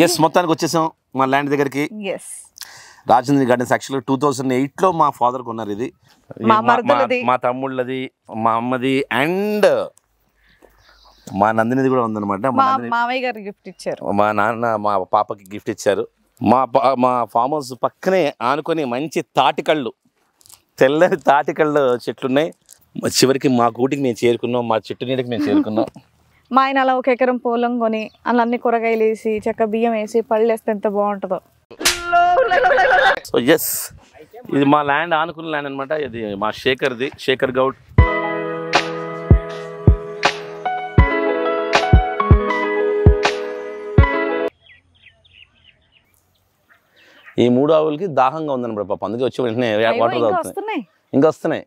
Yes మొత్తానికి వచ్చేసాం మా ల్యాండ్ దగ్గరికి. రాజేంద్ర గార్డెన్స్ యాక్చువల్గా 2008లో మా ఫాదర్ కొన్నారు. ఇది మా తమ్ముళ్ళది, మా అమ్మది అండ్ మా నందినిది కూడా ఉందన్నమాట. మామయ్య గారు గిఫ్ట్ ఇచ్చారు, మా నాన్న మా పాపకి గిఫ్ట్ ఇచ్చారు. మా ఫామ్ హౌస్ పక్కనే ఆనుకొని మంచి తాటికళ్ళు, తెల్లని తాటికళ్ళు చెట్లున్నాయి. చివరికి మా గూటికి మేము చేరుకున్నాం, మా చెట్టు నీడకి మేము చేరుకున్నాం. మా ఆయన అలా 1 ఎకరం పొలం కొని అలా అన్ని కూరగాయలు వేసి చక్క బియ్యం వేసి పళ్ళు వేస్తే ఎంత బాగుంటుందో. సో ఎస్, ఇది మా ల్యాండ్ ఆనుకున్న ల్యాండ్ అనమాట. ఇది మా శేఖర్ది, శేఖర్ గౌడ్. ఈ 3 ఆవులకి దాహంగా ఉందన్నమాట పాప, అందుకే వచ్చి వెంటనే వాటర్ తాగుతున్నాయి. ఇంకా వస్తున్నాయి.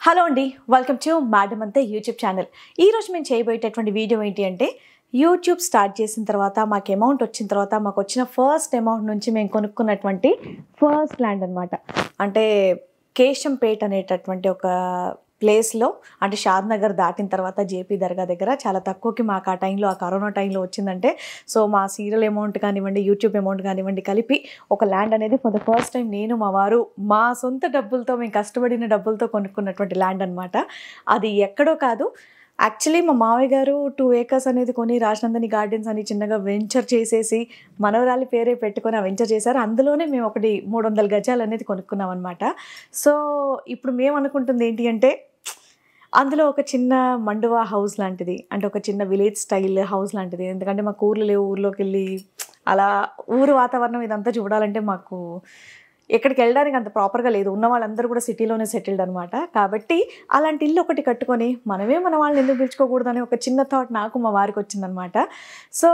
హలో అండి, వెల్కమ్ టు మేడం అంతే యూట్యూబ్ ఛానల్. ఈరోజు మేము చేయబోయేటటువంటి వీడియో ఏంటి అంటే, యూట్యూబ్ స్టార్ట్ చేసిన తర్వాత మాకు అమౌంట్ వచ్చిన తర్వాత మాకు వచ్చిన ఫస్ట్ అమౌంట్ నుంచి మేము కొనుక్కున్నటువంటి ఫస్ట్ ల్యాండ్ అనమాట. అంటే కేశంపేట్ అనేటటువంటి ఒక ప్లేస్లో, అంటే షాద్ నగర్ దాటిన తర్వాత జేపీ దర్గా దగ్గర చాలా తక్కువకి మాకు ఆ టైంలో, ఆ కరోనా టైంలో వచ్చిందంటే, సో మా సీరియల్ అమౌంట్ కానివ్వండి, యూట్యూబ్ అమౌంట్ కానివ్వండి కలిపి ఒక ల్యాండ్ అనేది ఫర్ ద ఫస్ట్ టైం నేను మా వారు మా సొంత డబ్బులతో, మేము కష్టపడిన డబ్బులతో కొనుక్కున్నటువంటి ల్యాండ్ అనమాట. అది ఎక్కడో కాదు, యాక్చువల్లీ మా మావయ్య గారు 2 acres అనేది కొని రాజనందని గార్డెన్స్ అని చిన్నగా వెంచర్ చేసేసి మనవరాలి పేరే పెట్టుకొని ఆ వెంచర్ చేశారు. అందులోనే మేము ఒకటి 300 గజాలు అనేది కొనుక్కున్నాం అనమాట. సో ఇప్పుడు మేము అనుకుంటుంది ఏంటి అంటే, అందులో ఒక చిన్న మండువా హౌస్ లాంటిది, అంటే ఒక చిన్న విలేజ్ స్టైల్ హౌస్ లాంటిది. ఎందుకంటే మాకు ఊర్లు లేవు, ఊర్లోకి వెళ్ళి అలా ఊరు వాతావరణం ఇదంతా చూడాలంటే మాకు ఎక్కడికి వెళ్ళడానికి అంత ప్రాపర్గా లేదు. ఉన్న వాళ్ళందరూ కూడా సిటీలోనే సెటిల్డ్ అనమాట. కాబట్టి అలాంటి ఇల్లు ఒకటి కట్టుకొని మనమే మన వాళ్ళని ఎందుకు పిలుచుకోకూడదని ఒక చిన్న థాట్ నాకు మా వారికి వచ్చిందనమాట. సో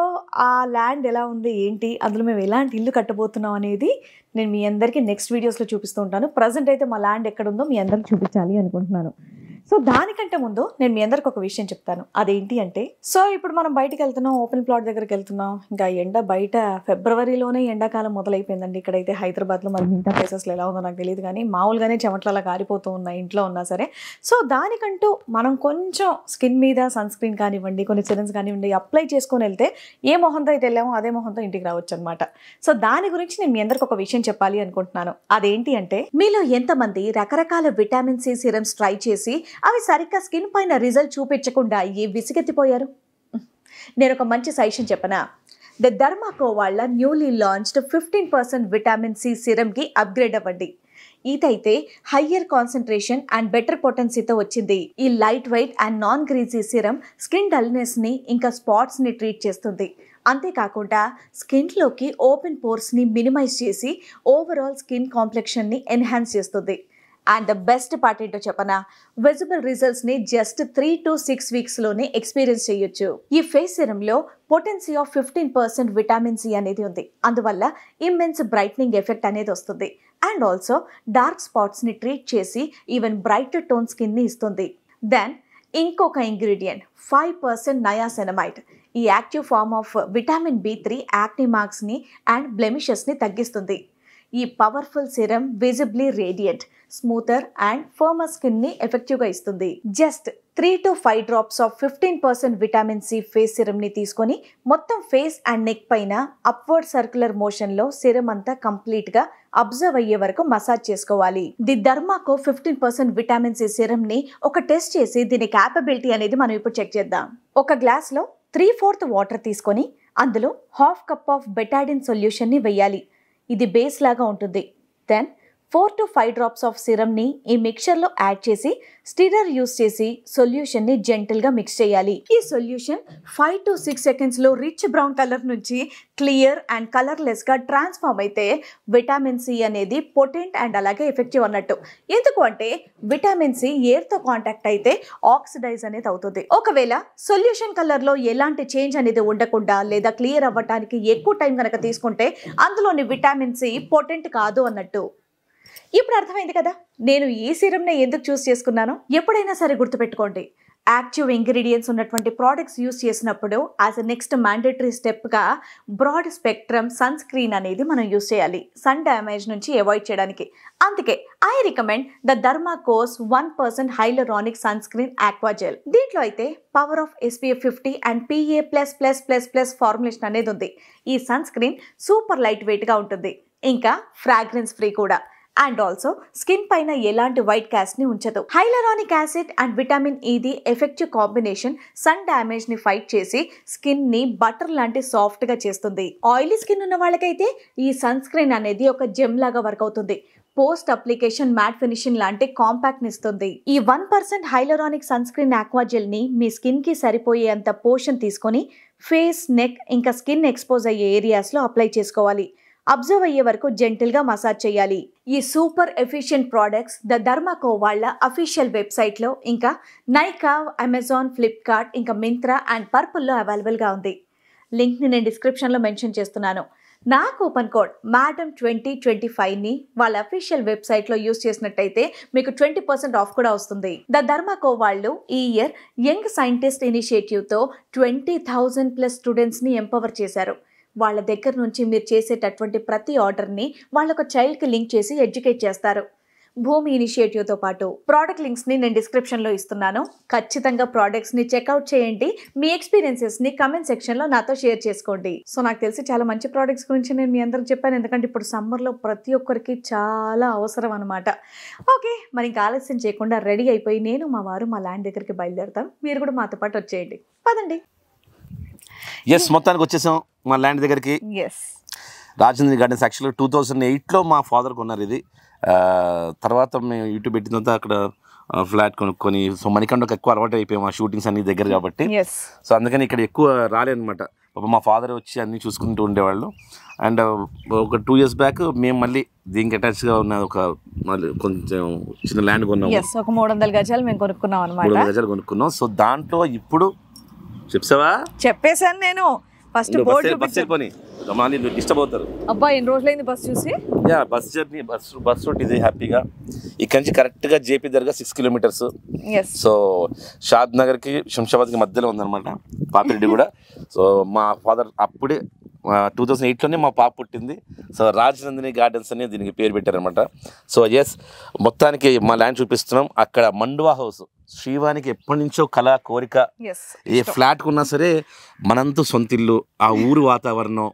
ఆ ల్యాండ్ ఎలా ఉంది ఏంటి, అందులో మేము ఎలాంటి ఇల్లు కట్టబోతున్నాం అనేది నేను మీ అందరికీ నెక్స్ట్ వీడియోస్లో చూపిస్తూ ఉంటాను. ప్రజెంట్ అయితే మా ల్యాండ్ ఎక్కడుందో మీ అందరికి చూపించాలి అనుకుంటున్నాను. సో దానికంటే ముందు నేను మీ అందరికి ఒక విషయం చెప్తాను. అదేంటి అంటే, సో ఇప్పుడు మనం బయటకు వెళ్తున్నాం, ఓపెన్ ప్లాట్ దగ్గరికి వెళ్తున్నాం. ఇంకా ఎండ బయట ఫిబ్రవరిలోనే ఎండాకాలం మొదలైపోయిందండి. ఇక్కడైతే హైదరాబాద్లో మరి మిగతా ప్లేసెస్లో ఎలా ఉందో నాకు తెలియదు, కానీ మామూలుగానే చెమట్లలా కారిపోతూ ఉన్నాయి ఇంట్లో ఉన్నా సరే. సో దానికంటూ మనం కొంచెం స్కిన్ మీద సన్ స్క్రీన్ కానివ్వండి, కొన్ని సిరమ్స్ కానివ్వండి అప్లై చేసుకొని వెళ్తే ఏ మొహంతో అయితే వెళ్ళామో అదే మొహంతో ఇంటికి రావచ్చు అనమాట. సో దాని గురించి నేను మీ అందరికి ఒక విషయం చెప్పాలి అనుకుంటున్నాను. అదేంటి అంటే, మీలో ఎంతమంది రకరకాల విటామిన్ సి సిరమ్స్ ట్రై చేసి అవి సరిగ్గా స్కిన్ పైన రిజల్ట్ చూపించకుండా విసిగెత్తిపోయారు? నేను ఒక మంచి సజెషన్ చెప్పనా? ద డర్మాకో వాళ్ళ న్యూలీ లాంచ్డ్ 15% విటామిన్ సి సిరమ్కి అప్గ్రేడ్ అవ్వండి. ఇదైతే హయ్యర్ కాన్సన్ట్రేషన్ అండ్ బెటర్ పొటెన్సీతో వచ్చింది. ఈ light weight and non greasy serum skin డల్నెస్ని ఇంకా స్పాట్స్ని ట్రీట్ చేస్తుంది. అంతేకాకుండా స్కిన్లోకి ఓపెన్ పోర్స్ని మినిమైజ్ చేసి ఓవరాల్ స్కిన్ కాంప్లెక్షన్ని ఎన్హాన్స్ చేస్తుంది. అండ్ ద బెస్ట్ పార్ట్ ఏంటో చెప్పనా, విజిబుల్ రిజల్ట్స్ని జస్ట్ 3 to 6 వీక్స్లోనే ఎక్స్పీరియన్స్ చేయొచ్చు. ఈ ఫేస్ సిరమ్లో పొటెన్సీ ఆఫ్ 15% విటామిన్ సి అనేది ఉంది. అందువల్ల ఇమ్మెన్స్ బ్రైట్నింగ్ ఎఫెక్ట్ అనేది వస్తుంది. అండ్ ఆల్సో డార్క్ స్పాట్స్ని ట్రీట్ చేసి ఈవెన్ బ్రైటర్ టోన్ స్కిన్ని ఇస్తుంది. దెన్ ఇంకొక ఇంగ్రీడియంట్ 5% నయాసెనమైడ్. ఈ active form of vitamin B3 acne మార్క్స్ని అండ్ బ్లెమిషెస్ని తగ్గిస్తుంది. ఈ powerful serum visibly radiant, smoother and firmer స్కిన్ని ఎఫెక్టివ్గా ఇస్తుంది. Just 3 to 5 drops of 15% vitamin C face సిరమ్ని తీసుకొని మొత్తం ఫేస్ అండ్ నెక్ పైన అప్వర్డ్ సర్క్యులర్ మోషన్లో సిరమ్ అంతా కంప్లీట్గా అబ్జర్వ్ అయ్యే వరకు మసాజ్ చేసుకోవాలి. ది డర్మాకో 15% విటామిన్ సి సిరమ్ని ఒక టెస్ట్ చేసి దీని క్యాపబిలిటీ అనేది మనం ఇప్పుడు చెక్ చేద్దాం. ఒక గ్లాస్లో 3/4 వాటర్ తీసుకొని అందులో 1/2 cup ఆఫ్ బెటాడిన్ సొల్యూషన్ని వెయ్యాలి. ఇది బేస్ లాగా ఉంటుంది. దెన్ 4 to 5 drops ఆఫ్ సిరమ్ని ఈ మిక్చర్లో యాడ్ చేసి స్టిరర్ యూస్ చేసి సొల్యూషన్ని జెంటల్గా మిక్స్ చేయాలి. ఈ సొల్యూషన్ 5 to 6 secondsలో రిచ్ బ్రౌన్ కలర్ నుంచి క్లియర్ అండ్ కలర్లెస్గా ట్రాన్స్ఫార్మ్ అయితే విటామిన్ సి అనేది పొటెంట్ అండ్ అలాగే ఎఫెక్టివ్ అన్నట్టు. ఎందుకు అంటే విటామిన్ సి ఎయిర్తో కాంటాక్ట్ అయితే ఆక్సిడైజ్ అనేది అవుతుంది. ఒకవేళ సొల్యూషన్ కలర్లో ఎలాంటి చేంజ్ అనేది ఉండకుండా లేదా క్లియర్ అవ్వటానికి ఎక్కువ టైం కనుక తీసుకుంటే అందులోని విటామిన్ సి పొటెంట్ కాదు అన్నట్టు. ఇప్పుడు అర్థమైంది కదా నేను ఈ సిరమ్ని ఎందుకు చూస్ చేసుకున్నానో. ఎప్పుడైనా సరే గుర్తుపెట్టుకోండి, యాక్టివ్ ఇంగ్రీడియంట్స్ ఉన్నటువంటి ప్రోడక్ట్స్ యూస్ చేసినప్పుడు యాజ్ అ నెక్స్ట్ మ్యాండేటరీ స్టెప్గా బ్రాడ్ స్పెక్ట్రమ్ సన్ స్క్రీన్ అనేది మనం యూస్ చేయాలి సన్ డ్యామేజ్ నుంచి అవాయిడ్ చేయడానికి. అందుకే I recommend the Derma Co's 1% hyaluronic sun screen aqua gel. దీంట్లో అయితే power of SPF 50 and PA++++ formulation అనేది ఉంది. ఈ సన్ స్క్రీన్ సూపర్ లైట్ వెయిట్గా ఉంటుంది, ఇంకా ఫ్రాగ్రెన్స్ ఫ్రీ కూడా. అండ్ ఆల్సో స్కిన్ పైన ఎలాంటి వైట్ కాస్ట్ ని ఉంచదు. హైలరానిక్ యాసిడ్ అండ్ విటమిన్ ఇది ఎఫెక్టివ్ కాంబినేషన్ సన్ డ్యామేజ్ ని ఫైట్ చేసి స్కిన్ ని బటర్ లాంటి సాఫ్ట్ గా చేస్తుంది. ఆయిలీ స్కిన్ ఉన్న వాళ్ళకైతే ఈ సన్ స్క్రీన్ అనేది ఒక జెమ్ లాగా వర్క్ అవుతుంది. పోస్ట్ అప్లికేషన్ మ్యాట్ ఫినిషింగ్ లాంటి కాంపాక్ట్ ఇస్తుంది. ఈ 1% hyaluronic sun screen aqua gel ని మీ స్కిన్ కి సరిపోయేంత పోర్షన్ తీసుకొని ఫేస్, నెక్ ఇంకా స్కిన్ ఎక్స్పోజ్ అయ్యే ఏరియాస్ లో అప్లై చేసుకోవాలి. అబ్జర్వ్ అయ్యే వరకు జెంటిల్ గా మసాజ్ చేయాలి. ఈ super efficient products the Dermaco వాళ్ళ అఫీషియల్ వెబ్సైట్ లో, ఇంకా నైకా, అమెజాన్, ఫ్లిప్కార్ట్, ఇంకా మింత్రా అండ్ పర్పుల్ లో అవైలబుల్ గా ఉంది. లింక్ ని నేను డిస్క్రిప్షన్ లో మెన్షన్ చేస్తున్నాను. నా కూపన్ కోడ్ MADAM2025 ని వాళ్ళ అఫీషియల్ వెబ్సైట్ లో యూస్ చేసినట్టయితే మీకు 20% ఆఫ్ కూడా వస్తుంది. ద థర్మాకో వాళ్ళు ఈ ఇయర్ యంగ్ సైంటిస్ట్ ఇనిషియేటివ్ తో 20,000+ స్టూడెంట్స్ ని ఎంపవర్ చేశారు. వాళ్ళ దగ్గర నుంచి మీరు చేసేటటువంటి ప్రతి ఆర్డర్ని వాళ్ళొక చైల్డ్కి లింక్ చేసి ఎడ్యుకేట్ చేస్తారు. భూమి ఇనిషియేటివ్తో పాటు ప్రోడక్ట్ లింక్స్ని నేను డిస్క్రిప్షన్లో ఇస్తున్నాను. ఖచ్చితంగా ప్రోడక్ట్స్ని చెక్అవుట్ చేయండి. మీ ఎక్స్పీరియన్సెస్ని కమెంట్ సెక్షన్లో నాతో షేర్ చేసుకోండి. సో నాకు తెలిసి చాలా మంచి ప్రోడక్ట్స్ గురించి నేను మీ అందరికి చెప్పాను, ఎందుకంటే ఇప్పుడు సమ్మర్లో ప్రతి ఒక్కరికి చాలా అవసరం అనమాట. ఓకే, మరి ఇంకా ఆలస్యం చేయకుండా రెడీ అయిపోయి నేను మా వారు మా ల్యాండ్ దగ్గరికి బయలుదేరుతాం. మీరు కూడా మాతో పాటు వచ్చేయండి, పదండి. ఎస్, మొత్తానికి వచ్చేసాం మా ల్యాండ్ దగ్గరికి. రాజేంద్ర గార్డెన్స్ యాక్చువల్గా 2008లో మా ఫాదర్ కొన్నారు ఇది. తర్వాత మేము యూట్యూబ్ పెట్టిన తర్వాత అక్కడ ఫ్లాట్ కొనుక్కొని, సో మణికండకు ఎక్కువ అలవాటు అయిపోయాం ఆ షూటింగ్స్ అన్ని దగ్గర కాబట్టి. సో అందుకని ఇక్కడ ఎక్కువ రాలేనమాట. మా ఫాదర్ వచ్చి అన్నీ చూసుకుంటూ ఉండేవాళ్ళు. అండ్ ఒక 2 years బ్యాక్ మేము మళ్ళీ దీనికి అటాచ్గా ఉన్న ఒక మళ్ళీ కొంచెం చిన్న ల్యాండ్ కొన్నాము. ఒక 300 గజాలు మేము కొనుక్కున్నాం అనమాట. 300 గజాలు కొనుక్కున్నాం. సో దాంట్లో ఇప్పుడు చెప్పావా? చెప్పేశాను నేను. ఫస్ట్ బస్సు డిస్టర్బ్ అవుతారు. అబ్బా, ఎన్ని రోజులైంది బస్ చూసి. బస్ జర్నీ, బస్ రూట్ ఇది హ్యాపీగా. ఇక్కడ నుంచి కరెక్ట్గా JP దర్గా 6 kilometers. సో షాద్ నగర్కి, శంషాబాద్కి మధ్యలో ఉందన్నమాట పాపిరెడ్డి కూడా. సో మా ఫాదర్ అప్పుడే 2008లోనే మా పాప పుట్టింది. సో రాజనందిని గార్డెన్స్ అని దీనికి పేరు పెట్టారనమాట. సో ఎస్, మొత్తానికి మా ల్యాండ్ చూపిస్తున్నాం. అక్కడ మండువా హౌస్ శ్రీవానికి ఎప్పటి నుంచో కళ, కోరిక. ఏ ఫ్లాట్ కొన్నా సరే మనంతు సొంత ఇల్లు, ఆ ఊరు వాతావరణం,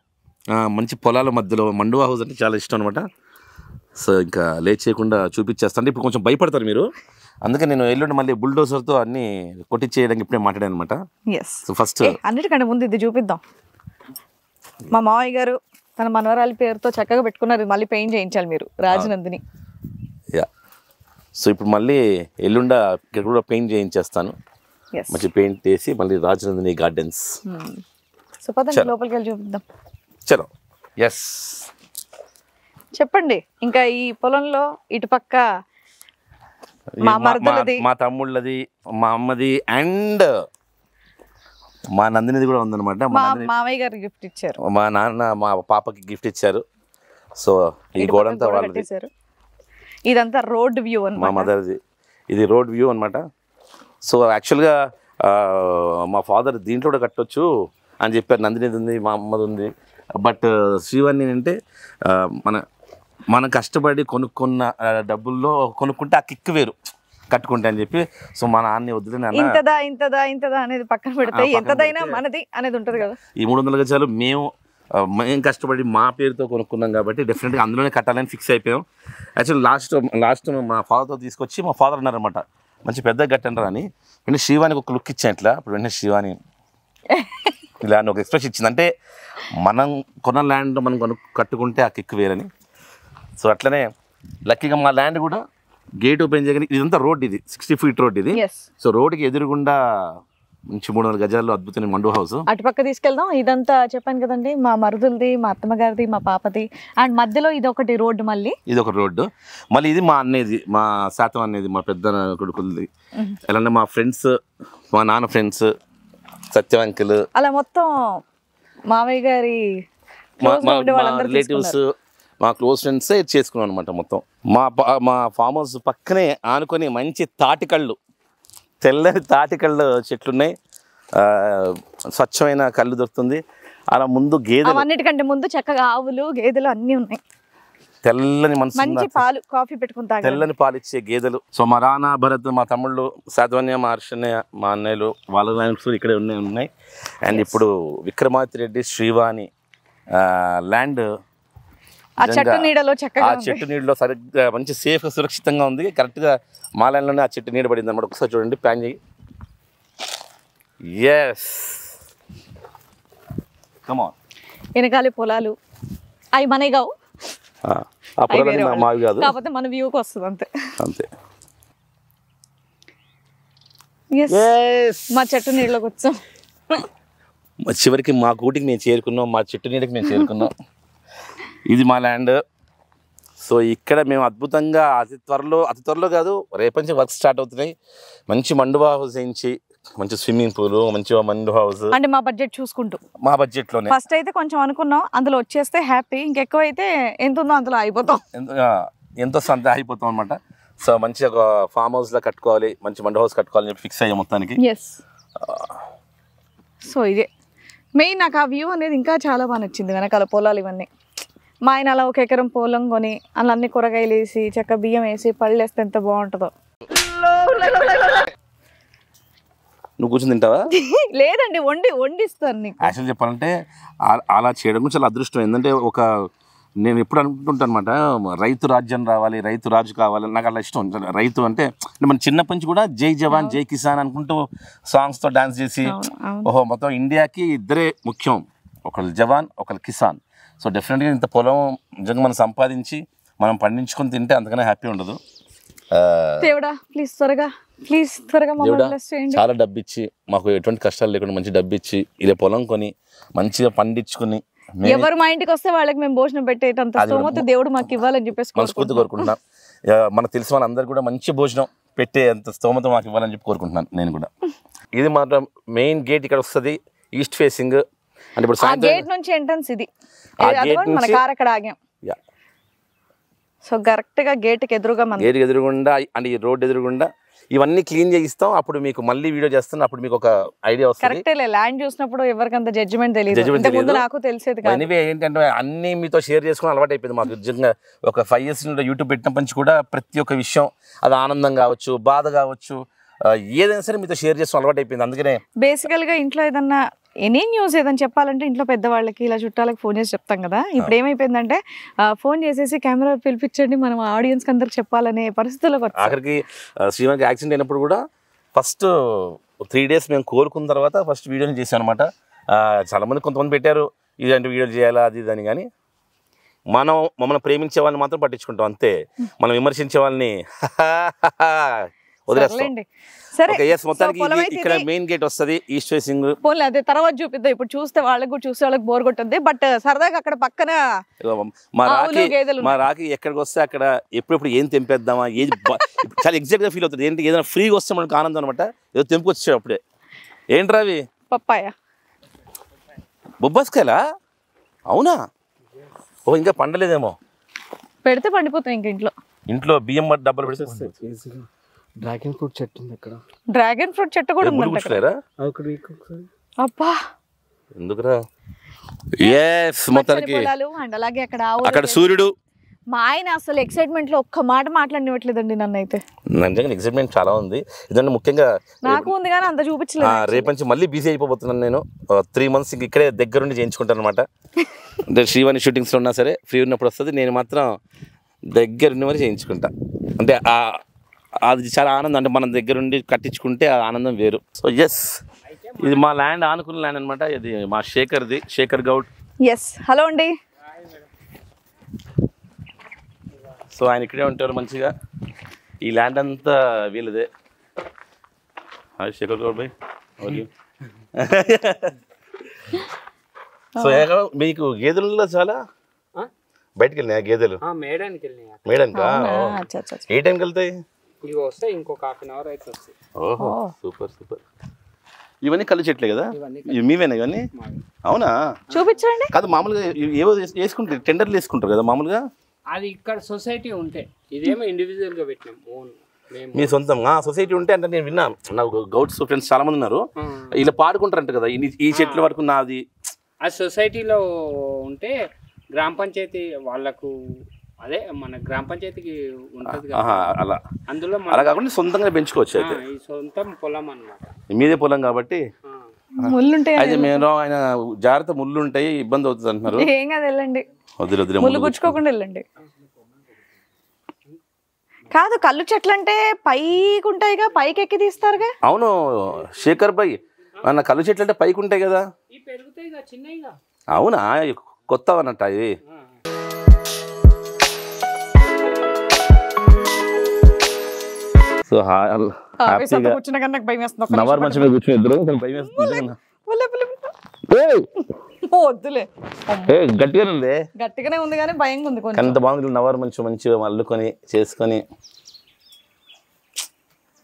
మంచి పొలాల మధ్యలో మండువా హౌస్ అంటే చాలా ఇష్టం అనమాట. సో ఇంకా లేట్ చేయకుండా చూపించేస్తాను. ఇప్పుడు కొంచెం భయపడతారు మీరు, అందుకే నేను ఎల్లుండి మళ్ళీ బుల్డోజర్తో అన్ని కొట్టించేయడానికి ఇప్పుడే మాట్లాడాను అనమాట. సో ఫస్ట్ అన్నిటికంటే ముందు ఇది చూపిద్దాం. మా మావయ్య గారు తన మనవరాలి పేరుతో చక్కగా పెట్టుకున్నారు. మళ్ళీ పెయింట్ చేయించాలి మీరు, రాజనందిని. సో ఇప్పుడు మళ్ళీ ఎల్లుండ ఇక్కడ కూడా పెయింట్ చేయించేస్తాను. మంచి పెయింట్ వేసి మళ్ళీ రాజనందిని గార్డెన్స్. సో పదండి లోపలికి వెళ్ళి చూపిద్దాం. చలో. ఎస్, చెప్పండి. ఇంకా ఈ పొలంలో ఇటుపక్క మా మరదలది, మా తమ్ముళ్ళది, మా అమ్మది అండ్ మా నందినిది కూడా ఉందన్నమాట. మామయ్య గారు గిఫ్ట్ ఇచ్చారు, మా నాన్న మా పాపకి గిఫ్ట్ ఇచ్చారు. సో ఈ గోడంతా వాళ్ళది. ఇదంతా రోడ్ వ్యూ అన్నమాట. మా మదర్ది ఇది రోడ్ వ్యూ అనమాట. సో యాక్చువల్గా మా ఫాదర్ దీంట్లో కూడా కట్టొచ్చు అని చెప్పారు. నందినిది ఉంది, మా అమ్మది ఉంది. బట్ శ్రీవాణి అంటే మనం కష్టపడి కొనుక్కున్న డబ్బుల్లో కొనుక్కుంటే ఆ కిక్ వేరు, కట్టుకుంటా అని చెప్పి. సో మా నాన్న వద్దులే నాన్న, ఇంతదా అనేది పక్కన పెడితే ఎంతదైనా మనది అనేది ఉంటుంది కదా. ఈ 300 గజాలు మేము కష్టపడి మా పేరుతో కొనుక్కున్నాం కాబట్టి డెఫినెట్గా అందులోనే కట్టాలని ఫిక్స్ అయిపోయాం. యాక్చువల్లీ లాస్ట్ మా ఫాదర్తో తీసుకొచ్చి మా ఫాదర్ అన్నారనమాట, మంచి పెద్దగా కట్టండి అని. వెంటనే శ్రీవానికి ఒక లుక్ ఇచ్చాను ఇట్లా. అప్పుడు వెంటనే శ్రీవాణి ఇలా ఒక ఎక్స్ప్రెస్ ఇచ్చింది, అంటే మనం కొన్న ల్యాండ్ మనం కట్టుకుంటే ఆ కిక్ వేరని. సో అట్లనే లక్కీగా మా ల్యాండ్ కూడా గేట్ ఓపెన్ చేయగానే, ఇదంతా రోడ్, ఇది 60 feet రోడ్ ఇది. సో రోడ్కి ఎదురుగుండా నుంచి 300 గజాల్లో అద్భుతమైన మండు హౌస్. అటుపక్క తీసుకెళ్దాం. ఇదంతా చెప్పాను కదండి, మా మరుదులది, మా అత్తమ్మ గారిది, మా పాపది. అండ్ మధ్యలో ఇది ఒకటి రోడ్డు, మళ్ళీ ఇది ఒక రోడ్డు. మళ్ళీ ఇది మా అన్నది, మా శాతం అనేది మా పెద్ద కొడుకులది. ఎలా మా ఫ్రెండ్స్, మా నాన్న ఫ్రెండ్స్, సత్యం అంకుల్, అలా మొత్తం మామయ్య గారి రిలేటివ్స్, మా క్లోజ్ ఫ్రెండ్సే చేసుకున్నాం అనమాట మొత్తం. మా ఫామ్ హౌస్ పక్కనే ఆనుకొని మంచి తాటికళ్ళు, తెల్లని తాటి కళ్ళు చెట్లు ఉన్నాయి, స్వచ్ఛమైన కళ్ళు దొరుకుతుంది. అలా ముందు గేదెలు, అన్నిటికంటే ముందు చక్కగా ఆవులు గేదెలు అన్నీ ఉన్నాయి. తెల్లని మంచి పాలు, కాఫీ పెట్టుకుంటా, తెల్లని పాలు ఇచ్చే గేదెలు. సో మా రానా, భరత్, మా తమ్ముళ్ళు, సాధ్వన్య, మా హర్షణ్య, మా అన్నయ్యలు, వాళ్ళ ఇక్కడే ఉన్నాయి. అండ్ ఇప్పుడు విక్రమాదిత్య రెడ్డి, శ్రీవాణి ల్యాండ్ ఆ చెట్టు నీడలో సరిగ్గా మంచి సేఫ్ సురక్షితంగా ఉంది. కరెక్ట్గా మా ల్యాండ్లోనే ఆ చెట్టు నీడ పడింది అనమాట. ఒకసారి చూడండి, ప్యాన్ చేయి. Yes, come on. వెనకాలి పొలాలు అవి మనవి కావు, ఆ పొలాలు మావి కాదు, కాకపోతే మన వ్యూకి వస్తుంది అంతే. మా చెట్టు నీడలోకి వచ్చాం. చివరికి మా గూటికి మేము చేరుకున్నాం, మా చెట్టు నీడకి మేము చేరుకున్నాం. ఇది మా ల్యాండ్. సో ఇక్కడ మేము అద్భుతంగా అతి త్వరలో కాదు, రేపటి నుంచి వర్క్ స్టార్ట్ అవుతున్నాయి. మంచి మండువా హౌస్ వేయించి, మంచి స్విమ్మింగ్ పూల్, మంచిగా మండు హౌస్. అంటే మా బడ్జెట్ చూసుకుంటూ, మా బడ్జెట్ లోనే ఫస్ట్ అయితే కొంచెం అనుకున్నాం, అందులో వచ్చేస్తే హ్యాపీ, ఇంకెక్కువ అయితే ఎంత ఉందో అందులో అయిపోతాం, ఎంతో సంత అయిపోతాం అనమాట. సో మంచిగా ఒక ఫామ్ హౌస్ లా కట్టుకోవాలి, మంచి మండు హౌస్ కట్టుకోవాలని చెప్పి ఫిక్స్ అయ్యాం మొత్తానికి. సో ఇదే మెయిన్. నాకు ఆ వ్యూ అనేది ఇంకా చాలా బాగా నచ్చింది, వెనకాల పొలాలు ఇవన్నీ. మా ఆయన అలా 1 ఎకరం పొలం కొని అలా అన్ని కూరగాయలు వేసి చక్క బియ్యం వేసి పళ్ళు వేస్తే ఎంత బాగుంటుందో. నువ్వు కూర్చొని తింటావా? లేదండి, వండిస్తాను నీకు. యాక్చువల్ చెప్పాలంటే అలా చేయడం కూడా చాలా అదృష్టం. ఏంటంటే నేను ఎప్పుడు అనుకుంటుంటాను అనమాట, రైతు రాజ్యం రావాలి, రైతు రాజు కావాలి. నాకు అలా ఇష్టం. రైతు అంటే మన చిన్నప్పటి నుంచి కూడా జై జవాన్ జై కిసాన్ అనుకుంటూ సాంగ్స్తో డాన్స్ చేసి, ఓహో మొత్తం ఇండియాకి ఇద్దరే ముఖ్యం, ఒకళ్ళు జవాన్ ఒకళ్ళు కిసాన్. సో డెఫినెట్గా ఇంత పొలం నిజంగా మనం సంపాదించి మనం పండించుకొని తింటే అంతకన్నా హ్యాపీ ఉండదు. దేవుడా ప్లీజ్ త్వరగా చాలా డబ్బు ఇచ్చి, మాకు ఎటువంటి కష్టాలు లేకుండా మంచి డబ్బు ఇచ్చి ఇలా పొలం కొని మంచిగా పండించుకుని, ఎవరు మా ఇంటికి వస్తే వాళ్ళకి మేము భోజనం పెట్టేటంత స్తోమత దేవుడు మాకు ఇవ్వాలని చెప్పేసి మనస్ఫూర్తి కోరుకుంటున్నాను. మనకు తెలిసిన వాళ్ళందరూ కూడా మంచి భోజనం పెట్టే అంత స్తోమత మాకు ఇవ్వాలని చెప్పి కోరుకుంటున్నాను నేను కూడా. ఇది మాత్రం మెయిన్ గేట్ ఇక్కడ వస్తుంది, ఈస్ట్ ఫేసింగ్. అంటే ఇప్పుడు గేట్ నుంచి ఎంట్రన్స్ ఇది, మన కార్ అక్కడ ఆగాం. సో కరెక్ట్ గా గేట్ ఎదురుగుండా అంటే ఈ రోడ్ ఎదురుగుండా ఇవన్నీ క్లీన్ చేయిస్తాం. అప్పుడు మీకు మళ్ళీ వీడియో చేస్తాను, అప్పుడు మీకు ఒక ఐడియా వస్తుంది. కరెక్ట్ ల్యాండ్ చూసినప్పుడు ఎవరికంత జడ్జిమెంట్ తెలియదు, నాకు తెలిసేది కాదు. ఎనీవే ఏంటంటే అన్ని మీతో షేర్ చేసుకుని అలవాటు అయిపోయింది మాకు. నిజంగా ఒక 5 years నుండి యూట్యూబ్ పెట్టినప్పటి నుంచి కూడా ప్రతి ఒక్క విషయం, అది ఆనందం కావచ్చు, బాధ కావచ్చు, ఏదైనా సరే మీతో షేర్ చేస్తాం అలవాటు అయిపోయింది. అందుకనే బేసికల్ గా ఇంట్లో ఏదన్నా ఎనీ న్యూస్ ఏదని చెప్పాలంటే ఇంట్లో పెద్దవాళ్ళకి ఇలా చుట్టాలకు ఫోన్ చేసి చెప్తాం కదా. ఇప్పుడు ఏమైపోయిందంటే ఫోన్ చేసేసి కెమెరా పిలిపించండి మనం ఆడియన్స్ కి అందరికి చెప్పాలనే పరిస్థితుల్లో ఆఖరికి శ్రీవానికి యాక్సిడెంట్ అయినప్పుడు కూడా ఫస్ట్ 3 days మేము కోరుకున్న తర్వాత ఫస్ట్ వీడియోని చేసాం అనమాట. చాలా మంది కొంతమంది పెట్టారు ఇలాంటి వీడియోలు చేయాలా అది ఇది అని, కానీ మమ్మల్ని ప్రేమించే వాళ్ళని మాత్రం పట్టించుకుంటాం అంతే. మనం విమర్శించే వాళ్ళని వదిలేస్తాం. మొత్తానికి ఇక్కడ మెయిన్ గేట్ వస్తుంది, ఈస్ట్ ఫేసింగ్. అదే తర్వాత చూపిద్దాం, ఇప్పుడు చూస్తే వాళ్ళకి బోర్ కొట్టుద్ది. బట్ సరదాగా అక్కడ పక్కన మా రాకి ఎక్కడికి వస్తే అక్కడ ఎప్పుడెప్పుడు ఏం తెంపేద్దామా, ఏది చాలా ఎగ్జాక్ట్ గా ఫీల్ అవుతుంది. ఏంటి ఏదైనా ఫ్రీగా వస్తే మనకు ఆనందం అనమాట. ఏదో తెంపుకొచ్చాడు అప్పుడే. ఏంట్రా అవి? పప్పాయ, బొబ్బాస్కాయలా? అవునా? ఓ ఇంకా పండలేదేమో. పెడితే పండిపోతాయి. ఇంక ఇంట్లో బియ్యం డబ్బులు పెడితే. డ్రాగన్ ఫ్రూట్ చెట్టు ఉంది ఇక్కడ. డ్రాగన్ ఫ్రూట్ చెట్టు కూడా ఉంది. అబ్బా ఎందుకురా? మొత్తానికి అలాగే అక్కడ సూర్యుడు. మా ఆయన అసలు ఎక్సైట్మెంట్ లో ఒక్క మాట మాట్లాడినట్లేదండి నన్ను. అయితే నిజంగా ఎక్సైట్మెంట్ చాలా ఉంది. ఎందుకంటే ముఖ్యంగా నాకు ఉంది కానీ అంత చూపించలేదు. రేపు నుంచి మళ్ళీ బిజీ అయిపోతున్నాను నేను. 3 months ఇక్కడే దగ్గరుండి చేయించుకుంటాను అనమాట. అంటే శ్రీవాణి షూటింగ్స్ లో ఉన్నా సరే ఫ్రీ ఉన్నప్పుడు వస్తుంది, నేను మాత్రం దగ్గరుండి మరి చేయించుకుంటా. అంటే అది చాలా ఆనందం. అంటే మన దగ్గరుండి కట్టించుకుంటే ఆ ఆనందం వేరు. సో ఎస్, ఇది మా ల్యాండ్, ఆనుకున్న ల్యాండ్ అనమాట. ఇది మా శేఖర్ది, శేఖర్ గౌడ్. హలో అండి. సో ఆయన ఇక్కడే ఉంటారు మంచిగా. ఈ ల్యాండ్ అంతా వీళ్ళదే. హాయ్ శేఖర్ గౌడ్ భాయ్. సో మీకు గేదెలలో చాలా బయటకు వెళ్ళినాయి గేదెలు? మేడానికి. ఏ టైంకి వెళ్తాయి? ఇంకొక 1/2 hour అయితే వస్తాయి. ఓహో సూపర్ సూపర్. ఇవన్నీ కళ్ళు చెట్లే కదా? మీవేనా ఇవన్నీ? అవునా? చూపించండి. కాదు మామూలుగా ఏవో వేసుకుంటారు, టెండర్లు వేసుకుంటారు కదా మామూలుగా. అది ఇక్కడ సొసైటీ ఉంటే, ఇదేమో ఇండివిజువల్ గా పెట్టినాం ఓన్. మీ సొంతం సొసైటీ ఉంటే అంటే నేను విన్నా, నాకు గౌడ్స్ ఫ్రెండ్స్ చాలా మంది ఉన్నారు, ఇలా పాడుకుంటారంట కదా ఈ చెట్ల వరకు నాది. ఆ సొసైటీలో ఉంటే గ్రామ పంచాయతీ వాళ్ళకు అదే మన గ్రామ పంచాయతీకి ఉంటుంది అలా, అందులో అలా కాకుండా సొంతంగా పెంచుకోవచ్చు. అయితే ఈ సొంతం పొలం అన్నమాట, మీదే పొలం కాబట్టి. ముళ్ళుంటాయి అయితే మేము ఆయన జాగ్రత్త, ముళ్ళు ఉంటాయి, ఇబ్బంది అవుతుంది అంటున్నారు. ఏం కాదు, వెళ్ళండి, వదిలే వదిలే, ముళ్ళు గుచ్చుకోకుండా వెళ్ళండి. కాదు, కళ్ళు చెట్లు అంటే పైకి ఉంటాయిగా, పైకి ఎక్కి తీస్తారుగా. అవును శేఖర్ భాయ్, మన కళ్ళు చెట్లు అంటే పైకి ఉంటాయి కదా. అవునా, కొత్త అన్నట్టు అవి. సో నవారు మంచి మీద కూర్చుని ఇద్దరు భయం వేస్తుంది. గట్టిగానే ఉంది, గట్టిగానే ఉంది కానీ భయంగా ఉంది. ఎంత బాగుంది నవారు మంచి మంచిగా అల్లుకొని చేసుకొని.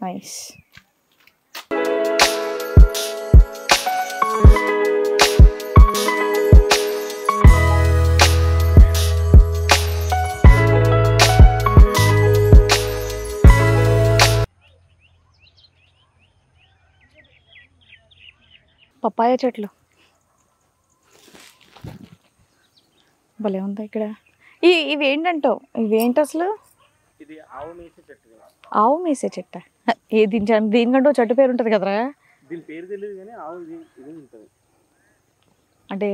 నైస్. పప్పాయ చెట్లు భలే ఉంది ఇక్కడ. ఇవి ఏంటంటావు, ఇవి ఏంటి అసలు? ఆవు మేసే చెట్ట. దీనికంటూ చెట్టు పేరు ఉంటుంది కదరా. అంటే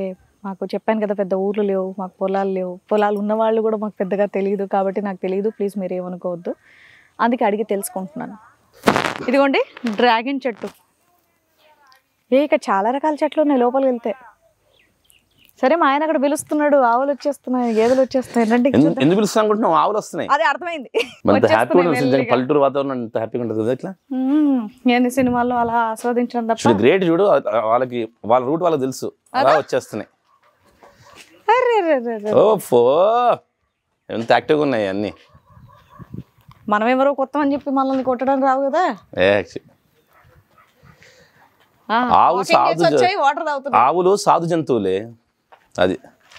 మాకు చెప్పాను కదా, పెద్ద ఊర్లు లేవు, మాకు పొలాలు లేవు. పొలాలు ఉన్నవాళ్ళు కూడా మాకు పెద్దగా తెలియదు కాబట్టి నాకు తెలియదు, ప్లీజ్ మీరు ఏమనుకోవద్దు. అందుకే అడిగి తెలుసుకుంటున్నాను. ఇదిగోండి డ్రాగన్ చెట్టు. ఇక్కడ చాలా రకాల చెట్లు ఉన్నాయి లోపలికి వెళ్తే. సరే, మా ఆయన అక్కడ పిలుస్తున్నాడు, ఆవులు వచ్చేస్తున్నాయి, గేదెలు వచ్చేస్తున్నాయి. ఎందుకు పిలుస్తా అనుకుంటున్నావు? ఆవులు వస్తున్నాయి. అదే అర్థమైంది. పల్లెటూరు వాతావరణం ఎంత హ్యాపీగా ఉంటుంది కదా ఇట్లా. నేను సినిమాల్లో అలా ఆస్వాదించడం తప్ప. గ్రేట్ చూడు, వాళ్ళకి వాళ్ళ రూట్ వాళ్ళకి తెలుసు, అలా వచ్చేస్తున్నాయి. ఓఫో, ఎంత యాక్టివ్గా ఉన్నాయి అన్ని. మనం ఎవరో కొత్త అని చెప్పి మనల్ని కొట్టడానికి రావు కదా. ఆవులు సాధు జంతువులే, అది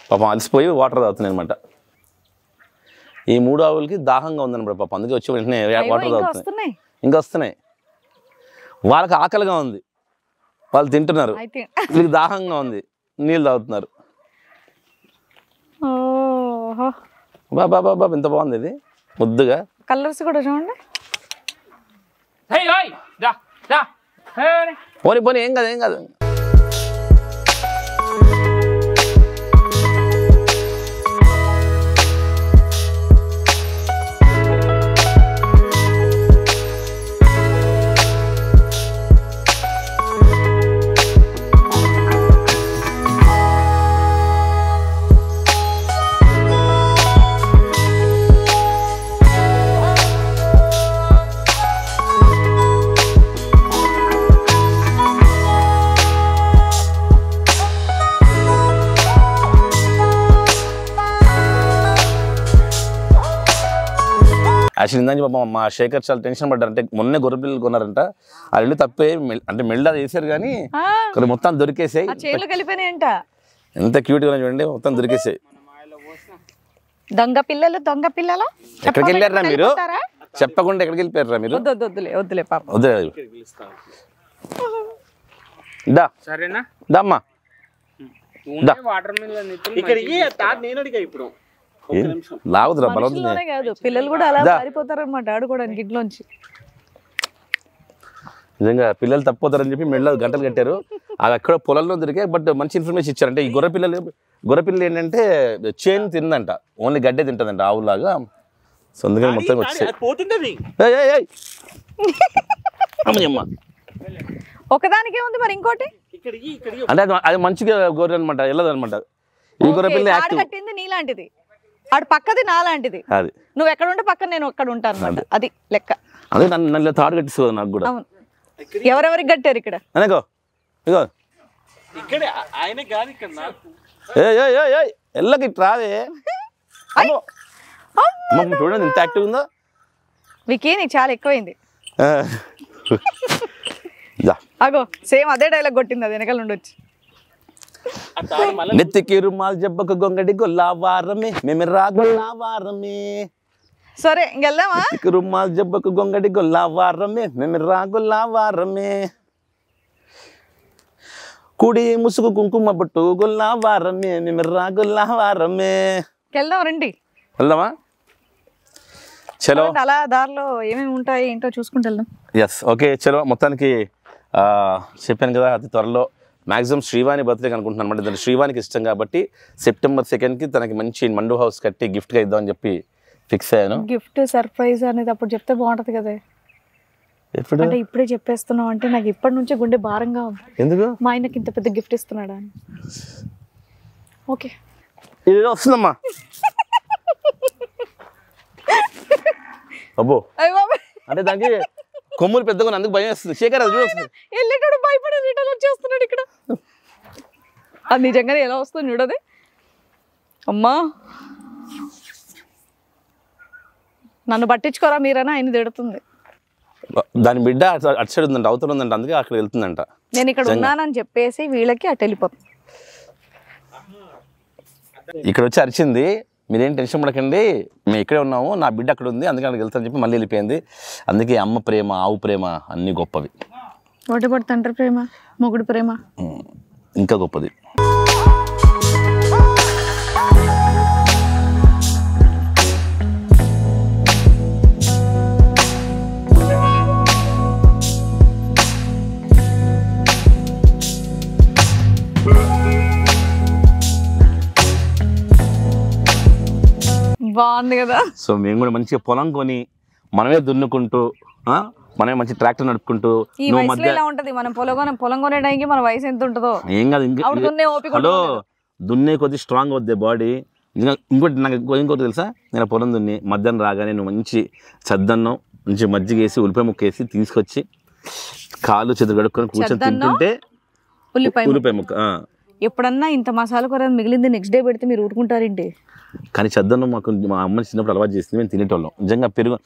పాపం అలసిపోయి వాటర్ తాగుతున్నాయి అనమాట. ఈ 3 ఆవులకి దాహంగా ఉందన్నమాట పాపం, అందుకే వచ్చి వెంటనే వాటర్ తాగుతున్నాయి. ఇంకా వస్తున్నాయి. వాళ్ళకి ఆకలిగా ఉంది, వాళ్ళు తింటున్నారు, వీళ్ళకి దాహంగా ఉంది, నీళ్ళు తాగుతున్నారు. బాబా బాబా, ఎంత బాగుంది ఇది, ముద్దుగా. కలర్స్ కూడా చూడండి. పోనీ పోనీ, ఏం కాదు ఏం కాదు. యాక్చువల్లీ ఇందాక పాపం మా శేఖర్ చాలా టెన్షన్ పడ్డారు. అంటే మొన్నే గొర్రె పిల్లలు కొన్నారంట, ఆ రెండు తప్పే అంటే మెల్డా చేశారు కానీ కొన్ని మొత్తం దొరికేసాయి. ఎంత క్యూట్గా చూడండి, మొత్తం దొరికేసాయి. దొంగ పిల్లలు, దొంగ పిల్లలు. ఎక్కడికి వెళ్ళారా మీరు? చెప్పకుండా ఎక్కడికి వెళ్ళిపోయారా మీరు? వద్దులే పాప, వద్దులే. దా సరేనా, దమ్మా వాటర్ మిలన్ లాగుతురా బలవుతుంది. పిల్లలు కూడా అలా పారిపోతారు అన్నమాట ఆడుకోవడానికి ఇంట్లోంచి. నిజంగా పిల్లలు తప్పిపోతారని చెప్పి మెడలో గంటలు కట్టారు. అది అక్కడ పొలంలో దొరికాయి. బట్ మంచి ఇన్ఫర్మేషన్ ఇచ్చారు. అంటే ఈ గొర్రె పిల్లలు ఏంటంటే చేను తిందంట, ఓన్లీ గడ్డే తింటుందంట ఆవులాగా. సో అందుకని మొత్తం వచ్చాయి. ఒకదానికే ఉంది మరి ఇంకోటి అంటే అది మంచిగా గొర్రె అనమాట, వెళ్ళదు అనమాట. ఈ గొర్రె పిల్ల కట్టింది నీలాంటిది, ఆడు పక్కది నాలాంటిది. అది నువ్వు ఎక్కడ ఉంటే పక్కన నేను అక్కడ ఉంటాను, అది లెక్క. అదే నన్ను తాడు కట్టిస్తుంది నాకు కూడా. అవును, ఎవరెవరికి కట్టారు ఇక్కడ? అనేగో ఇగో ఇక్కడ ఆయన కాదు, ఇక్కడ నాకు. ఎల్లకి రాదే చూడండి ఎంత యాక్టివ్ ఉందో. వికీ నీకు చాలా ఎక్కువైంది. అగో సేమ్ అదే డైలాగ్ కొట్టింది అది వెనకాల నుండి వచ్చి. నెత్తికి రుమాల్ జబ్బకు గొంగడి గొల్లావారమే, మేము రా గొల్లావారమే. సరే ఇంకెళ్దామా? రుమాల్ జబ్బకు గొంగడి గొల్లావారమే మెమిరా గొల్లావారమే కుడి ముసుగు కుంకుమ బొట్టు గొల్లావారమే మెమిరా గొల్లావారమే. వెళ్దాం రండి. వెళ్దామా? చలో అలా దారిలో ఏమేమి ఉంటాయి ఏంటో చూసుకుంటూ వెళ్దాం. ఎస్ ఓకే చలో. మొత్తానికి చెప్పాను కదా అతి త్వరలో మ్యాక్సిమం శ్రీవాణి బర్త్డే అనుకుంటున్నాను అనమాట. దాని శ్రీవాణికి ఇష్టం కాబట్టి September 2కి తనకి మంచి మండు హౌస్ కట్టి గిఫ్ట్గా ఇద్దామని చెప్పి ఫిక్స్ అయ్యాను. గిఫ్ట్ సర్ప్రైజ్ అనేది అప్పుడు చెప్తే బాగుంటది కదా. ఎప్పుడు అంటే ఇప్పుడే చెప్పేస్తున్నావు అంటే నాకు ఇప్పటి నుంచే గుండె భారంగా ఉంది. ఎందుకు? మా ఆయనకి ఇంత పెద్ద గిఫ్ట్ ఇస్తున్నాడా అని. ఓకే ఇది వస్తుందమ్మా. అబ్బో అంటే దానికి కొమ్ములు పెద్దగా అందుకు భయం వేస్తుంది. శేఖర్ అది చూడొస్తుంది. వెళ్ళేటప్పుడు భయపడే రిటర్న్ వచ్చేస్తున్నాడు ఇక్కడ. అది నిజంగానే ఎలా వస్తుంది చూడది. అమ్మా నన్ను పట్టించుకోరా మీరని ఆయన తిడుతుంది. దాని బిడ్డ అటు సైడ్ ఉందంట, అవతల ఉందంట, అందుకే అక్కడ వెళ్తుందంట. నేను ఇక్కడ ఉన్నానని చెప్పేసి వీళ్ళకి అటు వెళ్ళిపోతుంది. ఇక్కడ వచ్చి అరిచింది, మీరేం టెన్షన్ పడకండి మేము ఇక్కడే ఉన్నాము, నా బిడ్డ అక్కడ ఉంది అందుకే అక్కడికి వెళ్తానని చెప్పి మళ్ళీ వెళ్ళిపోయింది. అందుకే అమ్మ ప్రేమ ఆవు ప్రేమ అన్నీ గొప్పవి. ఒకటి తండ్రి ప్రేమ మొగుడు ప్రేమ ఇంకా గొప్పది. బాగుంది కదా. సో మేము కూడా మంచిగా పొలం కొని మనమే దున్నుకుంటూ మనమే మంచి ట్రాక్టర్ నడుపుకుంటూ. ఈ వయసులో ఎలా ఉంటది మనం పొలం కొనేటానికి మన వయసు ఎంత ఉంటుందో ఏం కాదు. హలో దున్నే కొద్ది స్ట్రాంగ్ అవుద్ది బాడీ. ఇంకోటి నాకు ఇంకోటి తెలుసా, నేను పొలం దున్ని మధ్యాహ్నం రాగానే నువ్వు మంచి సద్దన్నం మంచి మజ్జిగ వేసి ఉల్లిపాయ ముక్క వేసి తీసుకొచ్చి కాళ్ళు చేతులు కడుక్కొని కూర్చొని తింటుంటే ఉల్లిపాయ ముక్క. ఎప్పుడన్నా ఇంత మసాలా కూర మిగిలింది నెక్స్ట్ డే పెడితే మీరు ఊరుకుంటారేంటి? కానీ చద్దన్నం మాకు మా అమ్మని చిన్నప్పుడు అలవాటు చేసింది, మేము తినేటోళ్ళం. నిజంగా పెరుగు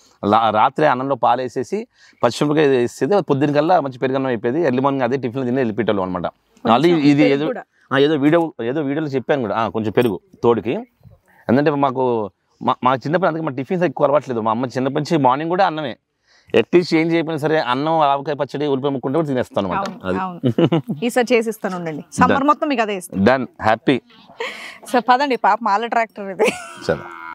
రాత్రి అన్నంలో పాలు వేసేసి పచ్చిమిరపకాయ వేసేది, పొద్దున్నకల్లా మంచి పెరుగన్నం అయిపోయేది. ఎర్లీ మార్నింగ్ అదే టిఫిన్ తిని వెళ్ళిపోయేటోళ్ళం అనమాట. మళ్ళీ ఇది ఏదో వీడియోలో చెప్పాను కూడా కొంచెం పెరుగు తోడుకి. ఎందుకంటే మాకు మా చిన్నప్పుడు అందుకే మా టిఫిన్స్ ఎక్కువ అలవాట్లేదు. మా అమ్మ చిన్నప్పటి నుంచి మార్నింగ్ కూడా అన్నమే, అట్లీస్ట్ ఏం చేయకపోయినా సరే అన్నం ఆవకాయ పచ్చడి ఉల్లిపాయ ముక్కుంటే కూడా తినేస్తాను అనమాట. అది ఈసారి చేసిస్తాను ఉండండి, సమ్మర్ మొత్తం మీకు అదే ఇస్తాను. Done happy. సో పదండి పాప మాల ట్రాక్టర్ ఇది. సరే.